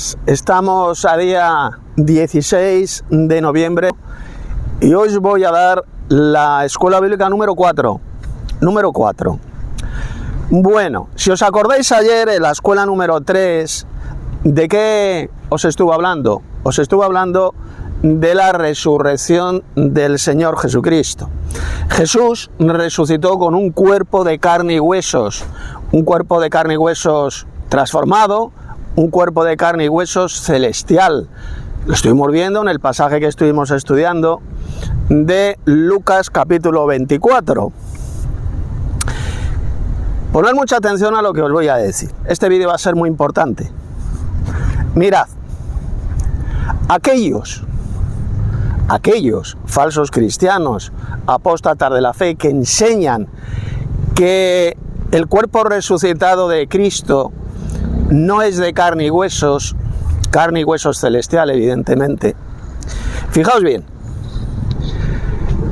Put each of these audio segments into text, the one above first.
días. Estamos a día 16 de noviembre y hoy os voy a dar la escuela bíblica número 4. Bueno, si os acordáis ayer en la escuela número 3, ¿de qué os estuve hablando? Os estuve hablando de la resurrección del Señor Jesucristo. Jesús resucitó con un cuerpo de carne y huesos, un cuerpo de carne y huesos transformado, un cuerpo de carne y huesos celestial. Lo estuvimos viendo en el pasaje que estuvimos estudiando de Lucas capítulo 24. Poned mucha atención a lo que os voy a decir. Este vídeo va a ser muy importante. Mirad, aquellos falsos cristianos, apóstatas de la fe, que enseñan que el cuerpo resucitado de Cristo no es de carne y huesos celestial, evidentemente. Fijaos bien,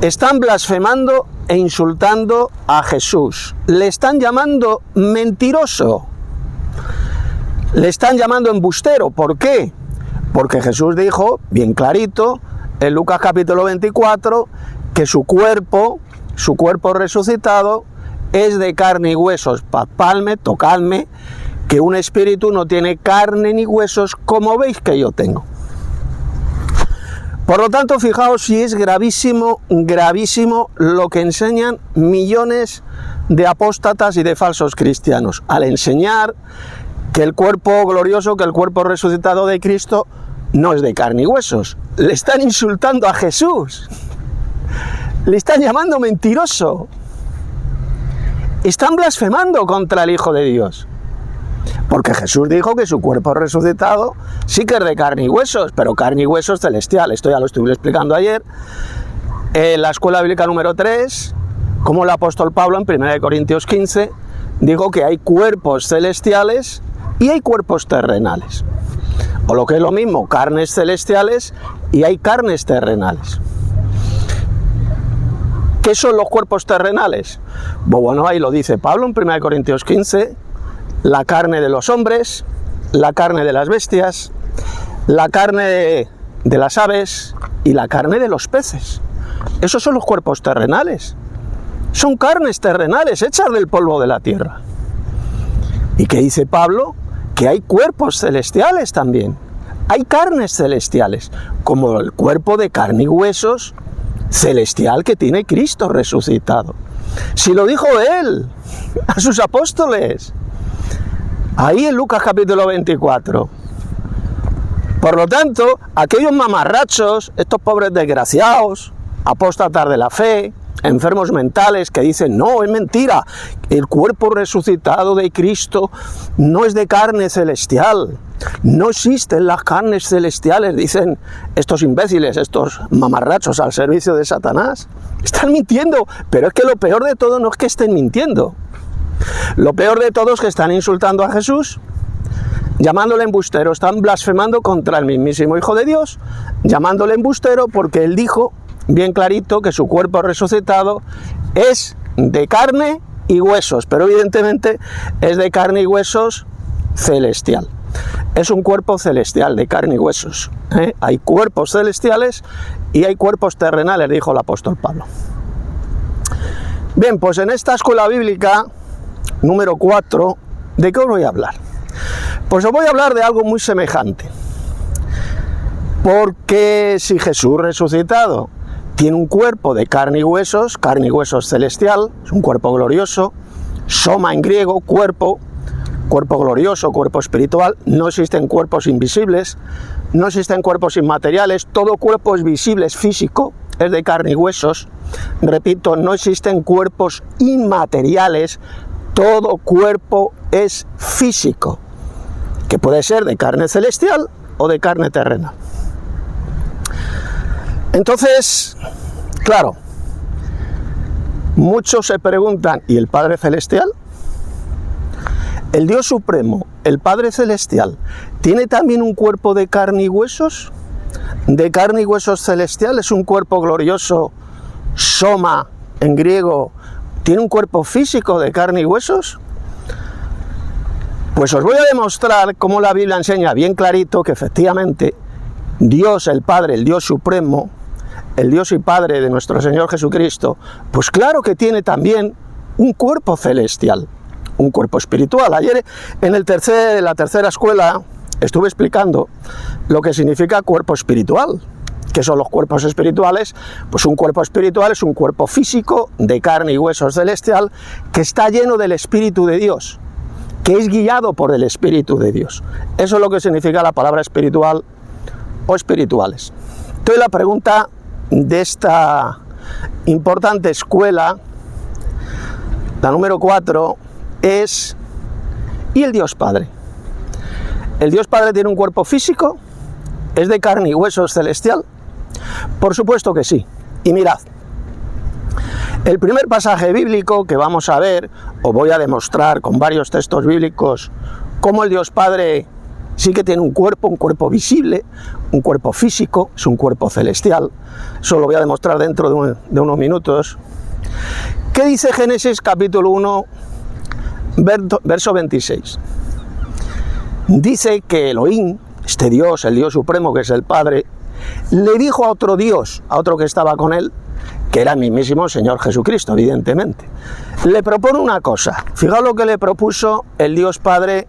están blasfemando e insultando a Jesús. Le están llamando mentiroso. Le están llamando embustero. ¿Por qué? Porque Jesús dijo, bien clarito, en Lucas capítulo 24, que su cuerpo resucitado es de carne y huesos. Palpadme, tocadme, que un espíritu no tiene carne ni huesos como veis que yo tengo. Por lo tanto, fijaos si es gravísimo lo que enseñan millones de apóstatas y de falsos cristianos, al enseñar que el cuerpo glorioso, que el cuerpo resucitado de Cristo no es de carne y huesos. Le están insultando a Jesús, le están llamando mentiroso, están blasfemando contra el Hijo de Dios. Porque Jesús dijo que su cuerpo resucitado sí que es de carne y huesos, pero carne y huesos celestial. Esto ya lo estuve explicando ayer en la escuela bíblica número 3, como el apóstol Pablo en 1 Corintios 15 dijo que hay cuerpos celestiales y hay cuerpos terrenales. O lo que es lo mismo, carnes celestiales y hay carnes terrenales. ¿Qué son los cuerpos terrenales? Bueno, ahí lo dice Pablo en 1 Corintios 15, la carne de los hombres, la carne de las bestias, la carne de las aves y la carne de los peces. Esos son los cuerpos terrenales. Son carnes terrenales hechas del polvo de la tierra. ¿Y qué dice Pablo? Que hay cuerpos celestiales también. Hay carnes celestiales, como el cuerpo de carne y huesos celestial que tiene Cristo resucitado. Si lo dijo Él a sus apóstoles, ahí en Lucas capítulo 24. Por lo tanto, aquellos mamarrachos, estos pobres desgraciados, apóstatas de la fe, enfermos mentales que dicen, no, es mentira, el cuerpo resucitado de Cristo no es de carne celestial, no existen las carnes celestiales, dicen estos imbéciles, estos mamarrachos al servicio de Satanás. Están mintiendo, pero es que lo peor de todo no es que estén mintiendo. Lo peor de todo es que están insultando a Jesús, llamándole embustero, están blasfemando contra el mismísimo Hijo de Dios, llamándole embustero porque Él dijo bien clarito que su cuerpo resucitado es de carne y huesos, pero evidentemente es de carne y huesos celestial. Es un cuerpo celestial de carne y huesos. Hay cuerpos celestiales y hay cuerpos terrenales, dijo el apóstol Pablo. Bien, pues en esta escuela bíblica número 4, ¿de qué os voy a hablar? Pues os voy a hablar de algo muy semejante. Porque si Jesús resucitado tiene un cuerpo de carne y huesos celestial, es un cuerpo glorioso, soma en griego, cuerpo glorioso, cuerpo espiritual, no existen cuerpos invisibles, no existen cuerpos inmateriales, todo cuerpo es visible, es físico, es de carne y huesos. Repito, no existen cuerpos inmateriales, todo cuerpo es físico, que puede ser de carne celestial o de carne terrenal. Entonces, claro, muchos se preguntan, ¿y el Padre Celestial? ¿El Dios Supremo, el Padre Celestial, tiene también un cuerpo de carne y huesos? ¿De carne y huesos celestial? ¿Es un cuerpo glorioso, soma en griego? ¿Tiene un cuerpo físico de carne y huesos? Pues os voy a demostrar cómo la Biblia enseña bien clarito que efectivamente Dios el Padre, el Dios Supremo, el Dios y Padre de nuestro Señor Jesucristo, pues claro que tiene también un cuerpo celestial, un cuerpo espiritual. Ayer en la tercera escuela estuve explicando lo que significa cuerpo espiritual. ¿Qué son los cuerpos espirituales? Pues un cuerpo espiritual es un cuerpo físico de carne y huesos celestial que está lleno del Espíritu de Dios, que es guiado por el Espíritu de Dios. Eso es lo que significa la palabra espiritual o espirituales. Entonces la pregunta de esta importante escuela, la número 4, es: ¿y el Dios Padre? ¿El Dios Padre tiene un cuerpo físico? ¿Es de carne y huesos celestial? Por supuesto que sí. Y mirad, el primer pasaje bíblico que vamos a ver, os voy a demostrar con varios textos bíblicos cómo el Dios Padre sí que tiene un cuerpo visible, un cuerpo físico, es un cuerpo celestial. Eso lo voy a demostrar dentro de unos minutos. ¿Qué dice Génesis capítulo 1, verso 26? Dice que Elohim, este Dios, el Dios Supremo que es el Padre, le dijo a otro Dios, a otro que estaba con él, que era el mismísimo Señor Jesucristo, evidentemente. Le propone una cosa. Fijaos lo que le propuso el Dios Padre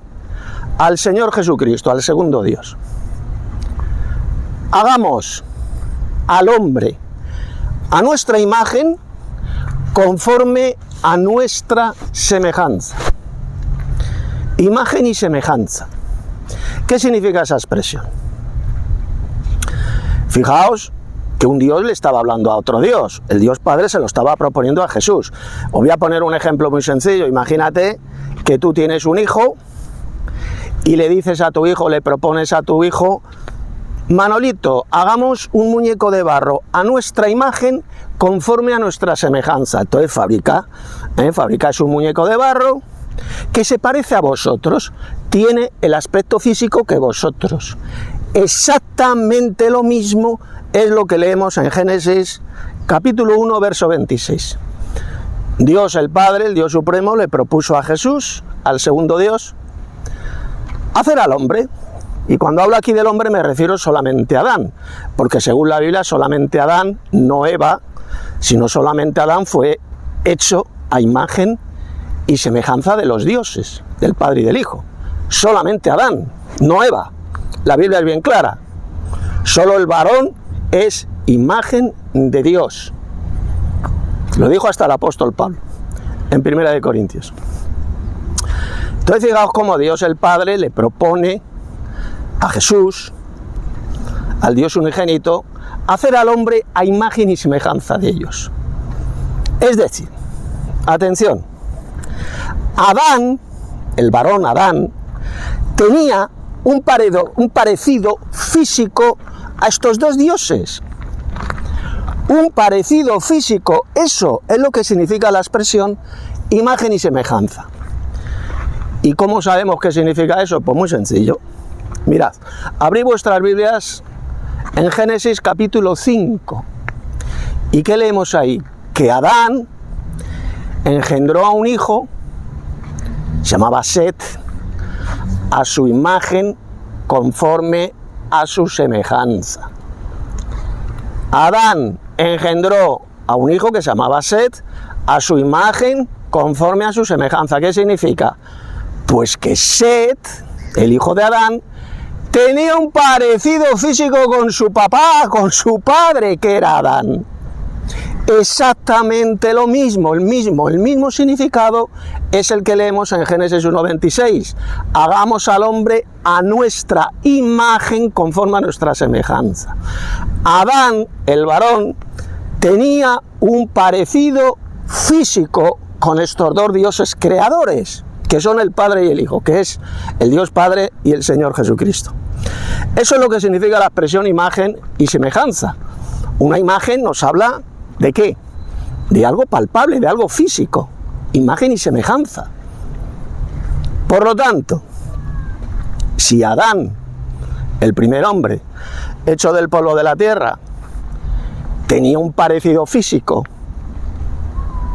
al Señor Jesucristo, al segundo Dios. Hagamos al hombre a nuestra imagen conforme a nuestra semejanza. Imagen y semejanza. ¿Qué significa esa expresión? Fijaos que un Dios le estaba hablando a otro Dios. El Dios Padre se lo estaba proponiendo a Jesús. Os voy a poner un ejemplo muy sencillo. Imagínate que tú tienes un hijo y le dices a tu hijo, le propones a tu hijo: Manolito, hagamos un muñeco de barro a nuestra imagen conforme a nuestra semejanza. Entonces fabricas un muñeco de barro que se parece a vosotros, tiene el aspecto físico que vosotros. Exactamente lo mismo es lo que leemos en Génesis capítulo 1, verso 26. Dios el Padre, el Dios Supremo, le propuso a Jesús, al segundo Dios, hacer al hombre. Y cuando hablo aquí del hombre me refiero solamente a Adán, porque según la Biblia solamente Adán, no Eva, sino solamente Adán fue hecho a imagen y semejanza de los dioses, del Padre y del Hijo. Solamente Adán, no Eva. La Biblia es bien clara. Solo el varón es imagen de Dios. Lo dijo hasta el apóstol Pablo, en 1 Corintios. Entonces fijaos cómo Dios el Padre le propone a Jesús, al Dios unigénito, hacer al hombre a imagen y semejanza de ellos. Es decir, atención, Adán, el varón Adán, tenía un parecido físico a estos dos dioses. Un parecido físico, eso es lo que significa la expresión imagen y semejanza. ¿Y cómo sabemos qué significa eso? Pues muy sencillo. Mirad, abrid vuestras Biblias en Génesis capítulo 5. ¿Y qué leemos ahí? Que Adán engendró a un hijo, se llamaba Set, a su imagen conforme a su semejanza. Adán engendró a un hijo que se llamaba Set, a su imagen conforme a su semejanza. ¿Qué significa? Pues que Set, el hijo de Adán, tenía un parecido físico con su papá, con su padre, que era Adán. Exactamente lo mismo, el mismo significado es el que leemos en Génesis 1:26. Hagamos al hombre a nuestra imagen conforme a nuestra semejanza. Adán, el varón, tenía un parecido físico con estos dos dioses creadores, que son el Padre y el Hijo, que es el Dios Padre y el Señor Jesucristo. Eso es lo que significa la expresión imagen y semejanza. Una imagen nos habla ¿de qué? De algo palpable, de algo físico. Imagen y semejanza. Por lo tanto, si Adán, el primer hombre, hecho del polvo de la tierra, tenía un parecido físico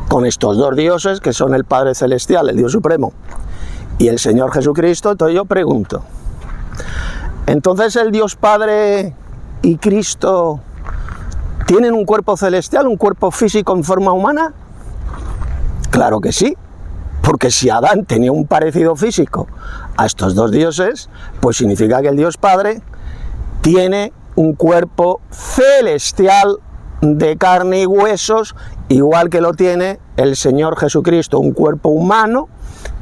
con estos dos dioses, que son el Padre Celestial, el Dios Supremo, y el Señor Jesucristo. Entonces yo pregunto, ¿entonces el Dios Padre y Cristo tienen un cuerpo celestial, un cuerpo físico en forma humana? Claro que sí, porque si Adán tenía un parecido físico a estos dos dioses, pues significa que el Dios Padre tiene un cuerpo celestial de carne y huesos, igual que lo tiene el Señor Jesucristo, un cuerpo humano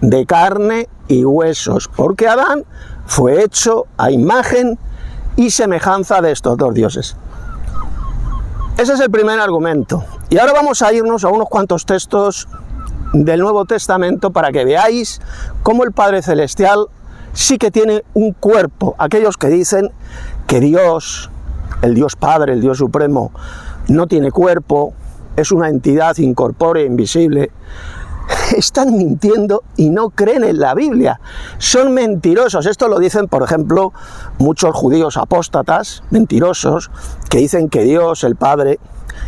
de carne y huesos, porque Adán fue hecho a imagen y semejanza de estos dos dioses. Ese es el primer argumento. Y ahora vamos a irnos a unos cuantos textos del Nuevo Testamento para que veáis cómo el Padre Celestial sí que tiene un cuerpo. Aquellos que dicen que Dios, el Dios Padre, el Dios Supremo, no tiene cuerpo, es una entidad incorpórea, invisible, están mintiendo y no creen en la Biblia. Son mentirosos. Esto lo dicen, por ejemplo, muchos judíos apóstatas, mentirosos, que dicen que Dios, el Padre,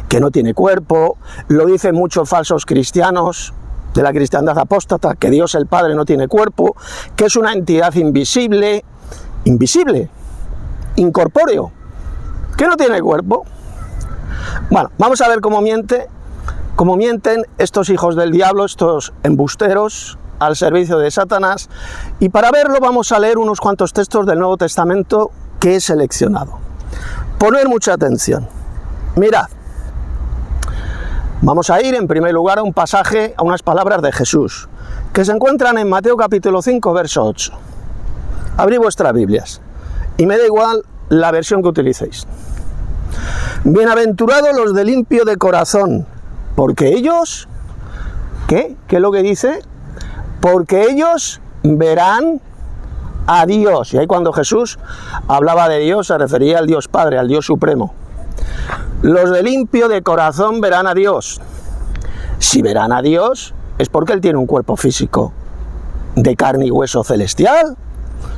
que no tiene cuerpo. Lo dicen muchos falsos cristianos de la cristiandad apóstata, que Dios, el Padre, no tiene cuerpo, que es una entidad invisible, incorpóreo, que no tiene cuerpo. Bueno, vamos a ver cómo mienten estos hijos del diablo, estos embusteros al servicio de Satanás. Y para verlo vamos a leer unos cuantos textos del Nuevo Testamento que he seleccionado. Poner mucha atención. Mirad, vamos a ir en primer lugar a un pasaje, a unas palabras de Jesús, que se encuentran en Mateo capítulo 5, verso 8. Abrid vuestras Biblias y me da igual la versión que utilicéis. Bienaventurados los de limpio de corazón, porque ellos, ¿qué es lo que dice? Porque ellos verán a Dios. Y ahí cuando Jesús hablaba de Dios se refería al Dios Padre, al Dios Supremo. Los de limpio de corazón verán a Dios. Si verán a Dios es porque Él tiene un cuerpo físico de carne y hueso celestial.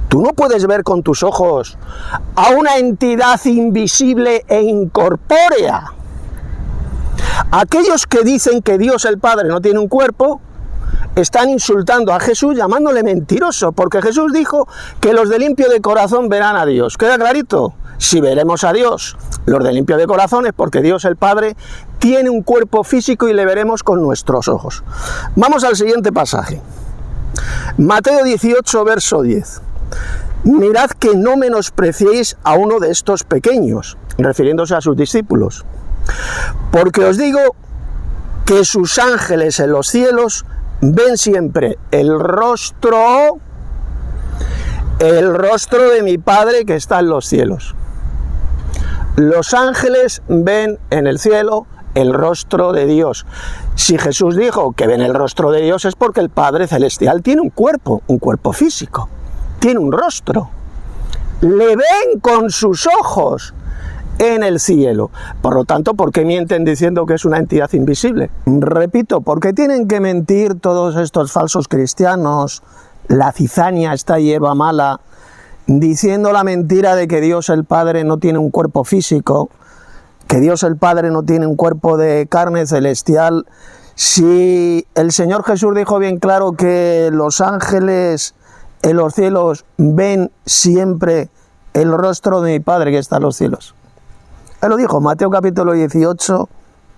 Tú no puedes ver con tus ojos a una entidad invisible e incorpórea. Aquellos que dicen que Dios el Padre no tiene un cuerpo, están insultando a Jesús llamándole mentiroso, porque Jesús dijo que los de limpio de corazón verán a Dios. ¿Queda clarito? Si veremos a Dios, los de limpio de corazón, es porque Dios el Padre tiene un cuerpo físico y le veremos con nuestros ojos. Vamos al siguiente pasaje. Mateo 18, verso 10. Mirad que no menospreciéis a uno de estos pequeños, refiriéndose a sus discípulos, porque os digo que sus ángeles en los cielos ven siempre el rostro de mi Padre que está en los cielos. Los ángeles ven en el cielo el rostro de Dios. Si Jesús dijo que ven el rostro de Dios es porque el Padre Celestial tiene un cuerpo físico, tiene un rostro. Le ven con sus ojos en el cielo. Por lo tanto, ¿por qué mienten diciendo que es una entidad invisible? Repito, ¿por qué tienen que mentir todos estos falsos cristianos, la cizaña, esta hierba mala, diciendo la mentira de que Dios el Padre no tiene un cuerpo físico, que Dios el Padre no tiene un cuerpo de carne celestial, si el Señor Jesús dijo bien claro que los ángeles en los cielos ven siempre el rostro de mi Padre que está en los cielos? Él lo dijo, Mateo capítulo 18,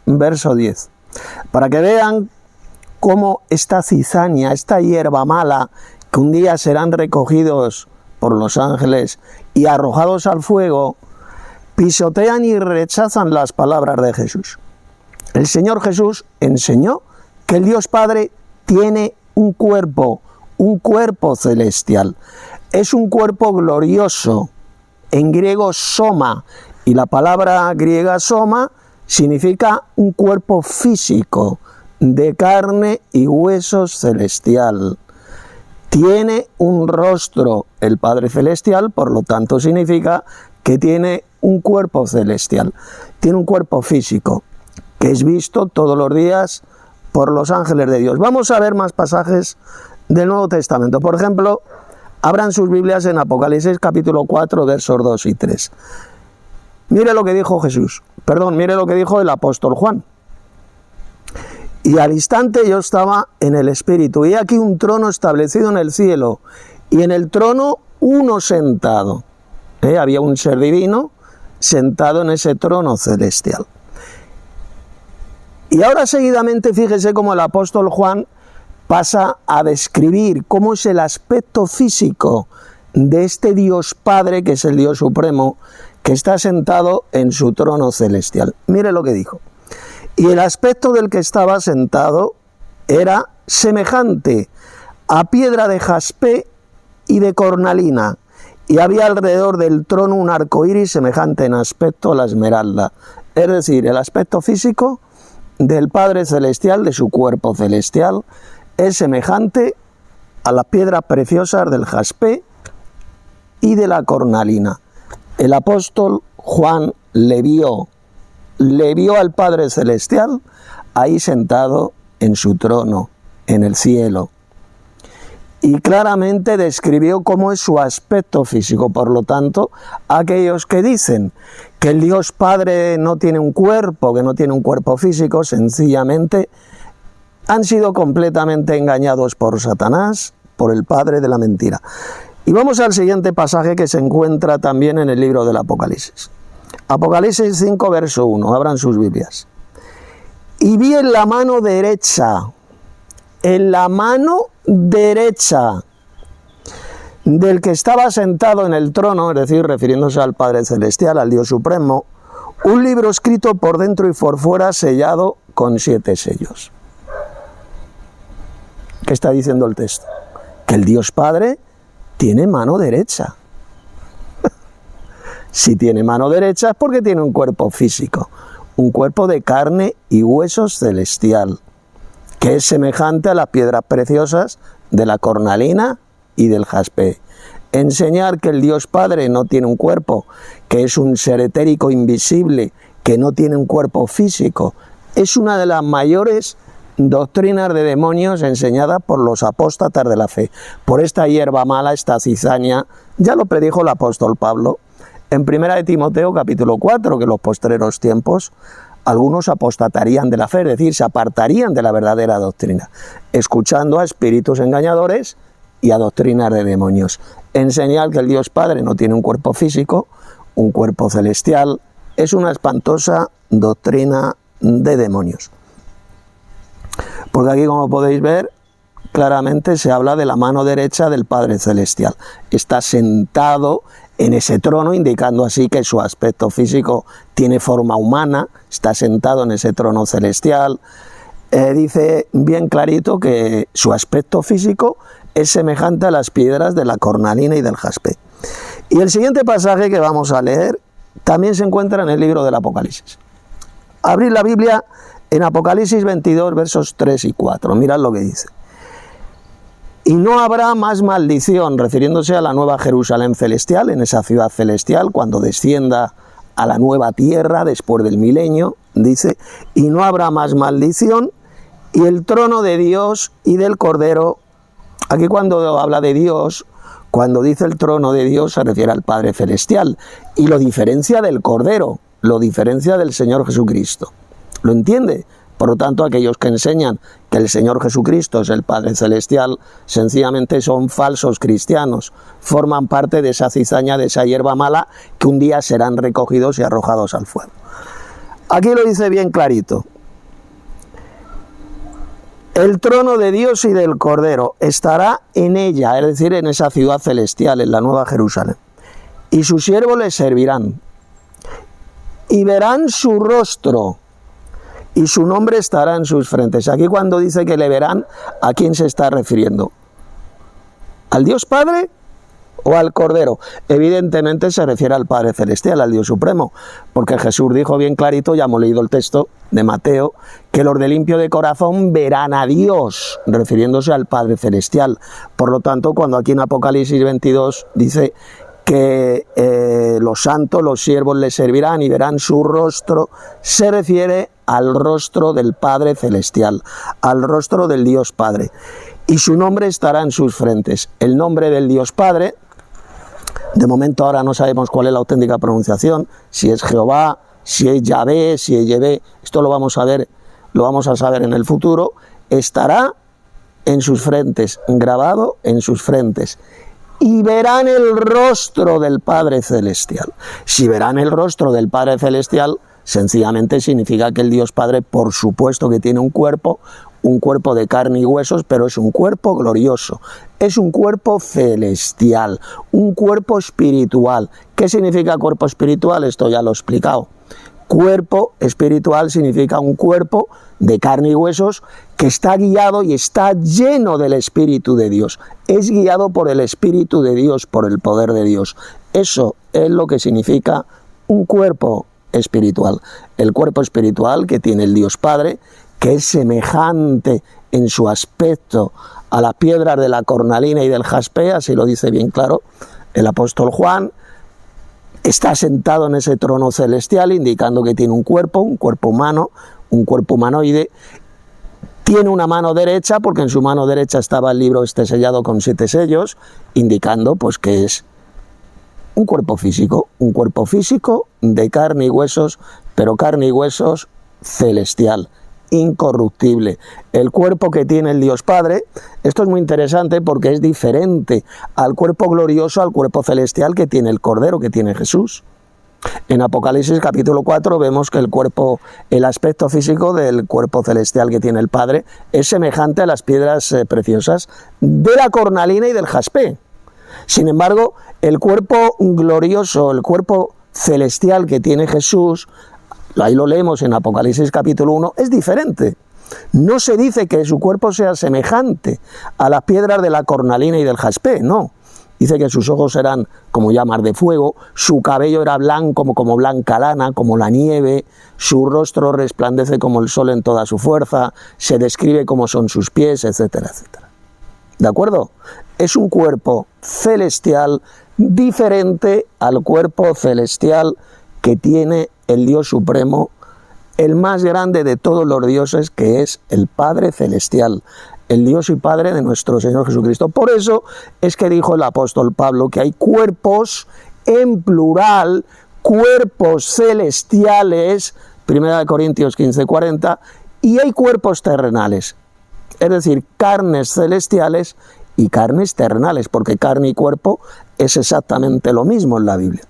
verso 10. Para que vean cómo esta cizaña, esta hierba mala, que un día serán recogidos por los ángeles y arrojados al fuego, pisotean y rechazan las palabras de Jesús. El Señor Jesús enseñó que el Dios Padre tiene un cuerpo celestial. Es un cuerpo glorioso, en griego soma, y la palabra griega soma significa un cuerpo físico, de carne y huesos celestial. Tiene un rostro el Padre Celestial, por lo tanto significa que tiene un cuerpo celestial. Tiene un cuerpo físico, que es visto todos los días por los ángeles de Dios. Vamos a ver más pasajes del Nuevo Testamento. Por ejemplo, abran sus Biblias en Apocalipsis capítulo 4, versos 2 y 3. Mire lo que dijo mire lo que dijo el apóstol Juan. Y al instante yo estaba en el Espíritu, y aquí un trono establecido en el cielo, y en el trono uno sentado. Había un ser divino sentado en ese trono celestial. Y ahora seguidamente fíjese cómo el apóstol Juan pasa a describir cómo es el aspecto físico de este Dios Padre, que es el Dios Supremo, que está sentado en su trono celestial. Mire lo que dijo. Y el aspecto del que estaba sentado era semejante a piedra de jaspe y de cornalina, y había alrededor del trono un arco iris semejante en aspecto a la esmeralda. Es decir, el aspecto físico del Padre Celestial, de su cuerpo celestial, es semejante a las piedras preciosas del jaspe y de la cornalina. El apóstol Juan le vio al Padre Celestial ahí sentado en su trono, en el cielo. Y claramente describió cómo es su aspecto físico. Por lo tanto, aquellos que dicen que el Dios Padre no tiene un cuerpo, que no tiene un cuerpo físico, sencillamente han sido completamente engañados por Satanás, por el padre de la mentira. Y vamos al siguiente pasaje que se encuentra también en el libro del Apocalipsis. Apocalipsis 5, verso 1. Abran sus Biblias. Y vi en la mano derecha del que estaba sentado en el trono, es decir, refiriéndose al Padre Celestial, al Dios Supremo, un libro escrito por dentro y por fuera, sellado con 7 sellos. ¿Qué está diciendo el texto? Que el Dios Padre tiene mano derecha. Si tiene mano derecha es porque tiene un cuerpo físico, un cuerpo de carne y huesos celestial, que es semejante a las piedras preciosas de la cornalina y del jaspe. Enseñar que el Dios Padre no tiene un cuerpo, que es un ser etérico invisible, que no tiene un cuerpo físico, es una de las mayores doctrinas de demonios enseñadas por los apóstatas de la fe. Por esta hierba mala, esta cizaña, ya lo predijo el apóstol Pablo en 1 de Timoteo capítulo 4, que en los postreros tiempos algunos apostatarían de la fe, es decir, se apartarían de la verdadera doctrina, escuchando a espíritus engañadores y a doctrinas de demonios. Enseñar que el Dios Padre no tiene un cuerpo físico, un cuerpo celestial, es una espantosa doctrina de demonios. Porque aquí, como podéis ver, claramente se habla de la mano derecha del Padre Celestial. Está sentado en ese trono, indicando así que su aspecto físico tiene forma humana, está sentado en ese trono celestial. Dice bien clarito que su aspecto físico es semejante a las piedras de la cornalina y del jaspe. Y el siguiente pasaje que vamos a leer también se encuentra en el libro del Apocalipsis. Abrid la Biblia en Apocalipsis 22, versos 3 y 4. Mirad lo que dice. Y no habrá más maldición, refiriéndose a la nueva Jerusalén celestial, en esa ciudad celestial, cuando descienda a la nueva tierra después del milenio, dice, y no habrá más maldición, y el trono de Dios y del Cordero. Aquí cuando habla de Dios, cuando dice el trono de Dios, se refiere al Padre Celestial, y lo diferencia del Cordero, lo diferencia del Señor Jesucristo. ¿Lo entiende? Por lo tanto, aquellos que enseñan que el Señor Jesucristo es el Padre Celestial, sencillamente son falsos cristianos, forman parte de esa cizaña, de esa hierba mala, que un día serán recogidos y arrojados al fuego. Aquí lo dice bien clarito. El trono de Dios y del Cordero estará en ella, es decir, en esa ciudad celestial, en la Nueva Jerusalén. Y sus siervos les servirán. Y verán su rostro. Y su nombre estará en sus frentes. Aquí cuando dice que le verán, ¿a quién se está refiriendo? ¿Al Dios Padre o al Cordero? Evidentemente se refiere al Padre Celestial, al Dios Supremo, porque Jesús dijo bien clarito, ya hemos leído el texto de Mateo, que los de limpio de corazón verán a Dios, refiriéndose al Padre Celestial. Por lo tanto, cuando aquí en Apocalipsis 22 dice que los santos, los siervos le servirán y verán su rostro, se refiere al rostro del Padre Celestial, al rostro del Dios Padre. Y su nombre estará en sus frentes. El nombre del Dios Padre, de momento ahora no sabemos cuál es la auténtica pronunciación, si es Jehová, si es Yahvé, si es Yevé, esto lo vamos a ver lo vamos a saber en el futuro, estará en sus frentes, grabado en sus frentes. Y verán el rostro del Padre Celestial. Si verán el rostro del Padre Celestial, sencillamente significa que el Dios Padre, por supuesto que tiene un cuerpo de carne y huesos, pero es un cuerpo glorioso, es un cuerpo celestial, un cuerpo espiritual. ¿Qué significa cuerpo espiritual? Esto ya lo he explicado. Cuerpo espiritual significa un cuerpo de carne y huesos que está guiado y está lleno del Espíritu de Dios. Es guiado por el Espíritu de Dios, por el poder de Dios. Eso es lo que significa un cuerpo espiritual. El cuerpo espiritual que tiene el Dios Padre, que es semejante en su aspecto a las piedras de la cornalina y del jaspe, así lo dice bien claro el apóstol Juan. Está sentado en ese trono celestial, indicando que tiene un cuerpo humano, un cuerpo humanoide. Tiene una mano derecha, porque en su mano derecha estaba el libro sellado con 7 sellos, indicando pues que es un cuerpo físico de carne y huesos, pero carne y huesos celestial, incorruptible. El cuerpo que tiene el Dios Padre, esto es muy interesante porque es diferente al cuerpo glorioso, al cuerpo celestial que tiene el Cordero, que tiene Jesús. En Apocalipsis capítulo 4 vemos que el aspecto físico del cuerpo celestial que tiene el Padre es semejante a las piedras preciosas de la cornalina y del jaspe. Sin embargo, el cuerpo glorioso, el cuerpo celestial que tiene Jesús, ahí lo leemos en Apocalipsis capítulo 1, es diferente. No se dice que su cuerpo sea semejante a las piedras de la cornalina y del jaspe, no. Dice que sus ojos eran como llamas de fuego, su cabello era blanco como blanca lana, como la nieve, su rostro resplandece como el sol en toda su fuerza, se describe como son sus pies, etcétera, etcétera. ¿De acuerdo? Es un cuerpo celestial diferente al cuerpo celestial que tiene el Dios Supremo, el más grande de todos los dioses, que es el Padre Celestial, el Dios y Padre de nuestro Señor Jesucristo. Por eso es que dijo el apóstol Pablo que hay cuerpos en plural, cuerpos celestiales, 1 Corintios 15:40, y hay cuerpos terrenales, es decir, carnes celestiales y carnes terrenales, porque carne y cuerpo es exactamente lo mismo en la Biblia.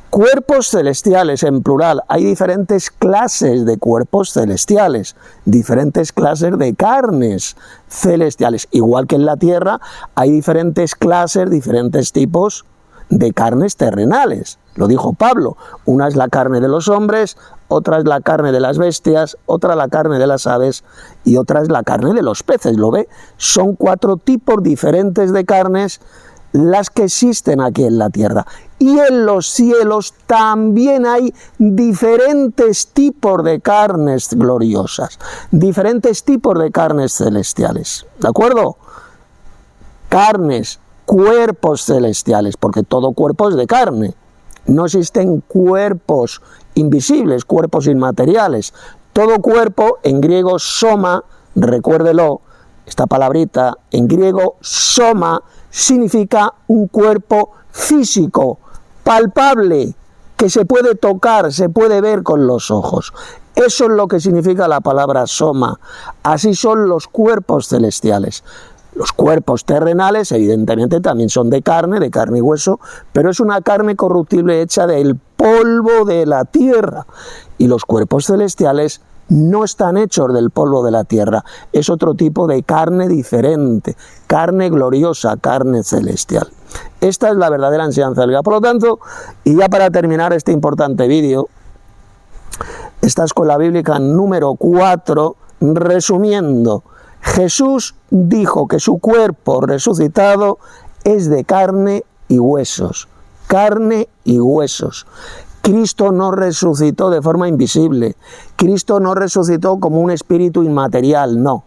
Cuerpos celestiales en plural. Hay diferentes clases de cuerpos celestiales, diferentes clases de carnes celestiales. Igual que en la tierra hay diferentes clases, diferentes tipos de carnes terrenales. Lo dijo Pablo. Una es la carne de los hombres, otra es la carne de las bestias, otra la carne de las aves y otra es la carne de los peces. ¿Lo ve? Son 4 tipos diferentes de carnes las que existen aquí en la tierra. Y en los cielos también hay diferentes tipos de carnes gloriosas, diferentes tipos de carnes celestiales. ¿De acuerdo? Carnes, cuerpos celestiales, porque todo cuerpo es de carne. No existen cuerpos invisibles, cuerpos inmateriales. Todo cuerpo, en griego soma, recuérdelo, esta palabrita en griego soma significa un cuerpo físico, palpable, que se puede tocar, se puede ver con los ojos. Eso es lo que significa la palabra soma. Así son los cuerpos celestiales. Los cuerpos terrenales, evidentemente, también son de carne y hueso, pero es una carne corruptible hecha del polvo de la tierra. Y los cuerpos celestiales no están hechos del polvo de la tierra, es otro tipo de carne diferente, carne gloriosa, carne celestial. Esta es la verdadera enseñanza del día. Por lo tanto, y ya para terminar este importante vídeo, esta escuela bíblica número 4, resumiendo, Jesús dijo que su cuerpo resucitado es de carne y huesos, carne y huesos. Cristo no resucitó de forma invisible. Cristo no resucitó como un espíritu inmaterial, no.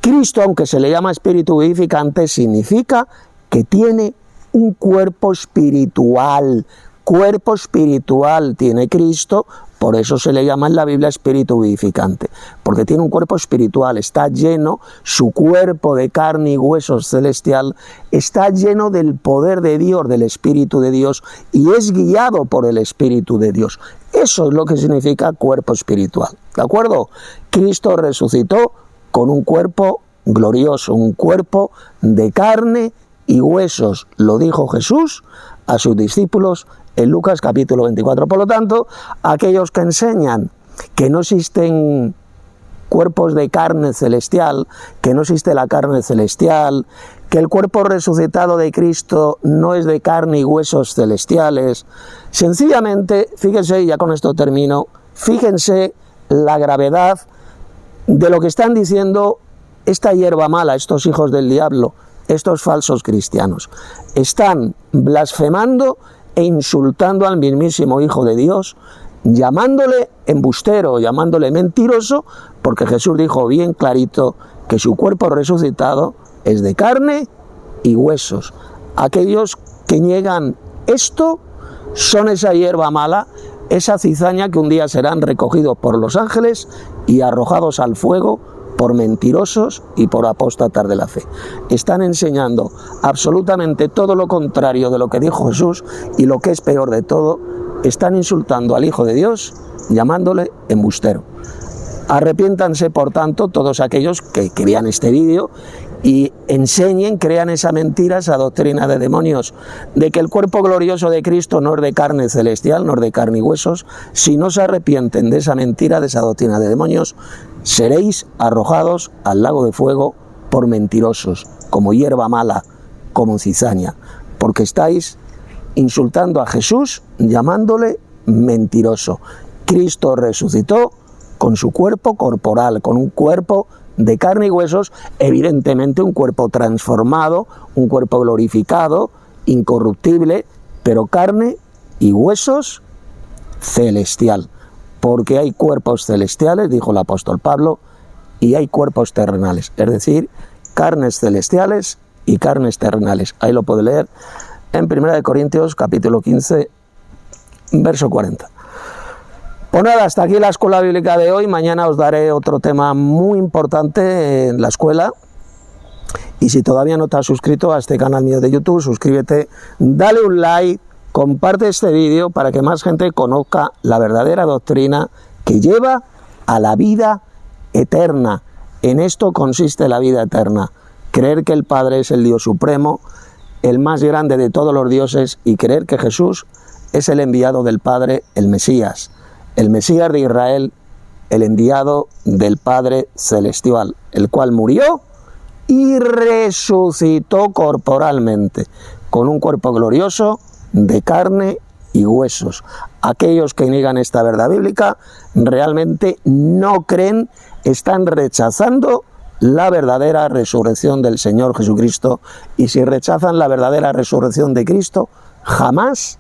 Cristo, aunque se le llama espíritu vivificante, significa que tiene un cuerpo espiritual. Cuerpo espiritual tiene Cristo, Por eso se le llama en la Biblia espíritu vivificante, porque tiene un cuerpo espiritual, está lleno, su cuerpo de carne y huesos celestial está lleno del poder de Dios, del Espíritu de Dios, y es guiado por el Espíritu de Dios. Eso es lo que significa cuerpo espiritual, ¿de acuerdo? Cristo resucitó con un cuerpo glorioso, un cuerpo de carne y huesos, lo dijo Jesús a sus discípulos en Lucas capítulo 24. Por lo tanto, aquellos que enseñan que no existen cuerpos de carne celestial, que no existe la carne celestial, que el cuerpo resucitado de Cristo no es de carne y huesos celestiales, sencillamente, fíjense, y ya con esto termino, fíjense la gravedad de lo que están diciendo esta hierba mala, estos hijos del diablo, estos falsos cristianos. Están blasfemando e insultando al mismísimo Hijo de Dios, llamándole embustero, llamándole mentiroso, porque Jesús dijo bien clarito que su cuerpo resucitado es de carne y huesos. Aquellos que niegan esto son esa hierba mala, esa cizaña que un día serán recogidos por los ángeles y arrojados al fuego por mentirosos y por apóstatas de la fe. Están enseñando absolutamente todo lo contrario de lo que dijo Jesús, y lo que es peor de todo, están insultando al Hijo de Dios, llamándole embustero. Arrepiéntanse, por tanto, todos aquellos que vean este vídeo y enseñen, crean esa mentira, esa doctrina de demonios, de que el cuerpo glorioso de Cristo no es de carne celestial, no es de carne y huesos. Si no se arrepienten de esa mentira, de esa doctrina de demonios, seréis arrojados al lago de fuego por mentirosos, como hierba mala, como cizaña, porque estáis insultando a Jesús, llamándole mentiroso. Cristo resucitó con su cuerpo corporal, con un cuerpo de carne y huesos, evidentemente un cuerpo transformado, un cuerpo glorificado, incorruptible, pero carne y huesos celestial. Porque hay cuerpos celestiales, dijo el apóstol Pablo, y hay cuerpos terrenales, es decir, carnes celestiales y carnes terrenales. Ahí lo puede leer en 1 Corintios capítulo 15, verso 40. Pues nada, hasta aquí la escuela bíblica de hoy. Mañana os daré otro tema muy importante en la escuela. Y si todavía no te has suscrito a este canal mío de YouTube, suscríbete, dale un like, comparte este vídeo para que más gente conozca la verdadera doctrina que lleva a la vida eterna. En esto consiste la vida eterna: creer que el Padre es el Dios supremo, el más grande de todos los dioses, y creer que Jesús es el enviado del Padre, el Mesías de Israel, el enviado del Padre celestial, el cual murió y resucitó corporalmente, con un cuerpo glorioso de carne y huesos. Aquellos que niegan esta verdad bíblica realmente no creen, están rechazando la verdadera resurrección del Señor Jesucristo, y si rechazan la verdadera resurrección de Cristo, jamás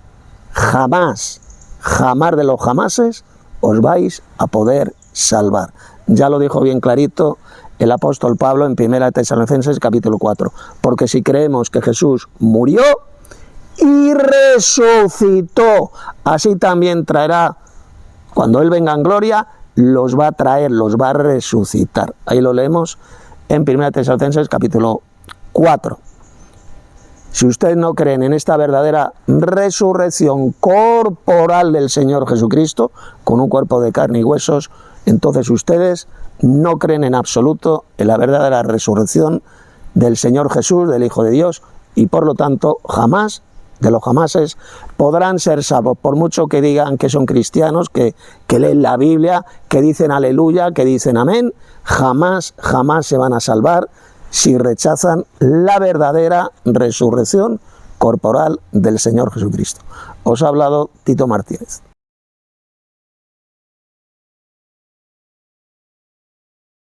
de los jamases os vais a poder salvar. Ya lo dijo bien clarito el apóstol Pablo en 1 Tesalonicenses capítulo 4, porque si creemos que Jesús murió y resucitó, así también traerá, cuando Él venga en gloria, los va a traer, los va a resucitar. Ahí lo leemos en 1 Tesalonicenses capítulo 4. Si ustedes no creen en esta verdadera resurrección corporal del Señor Jesucristo, con un cuerpo de carne y huesos, entonces ustedes no creen en absoluto en la verdadera resurrección del Señor Jesús, del Hijo de Dios, y por lo tanto jamás de los jamases podrán ser salvos, por mucho que digan que son cristianos, que leen la Biblia, que dicen aleluya, que dicen amén. Jamás se van a salvar si rechazan la verdadera resurrección corporal del Señor Jesucristo. Os ha hablado Tito Martínez.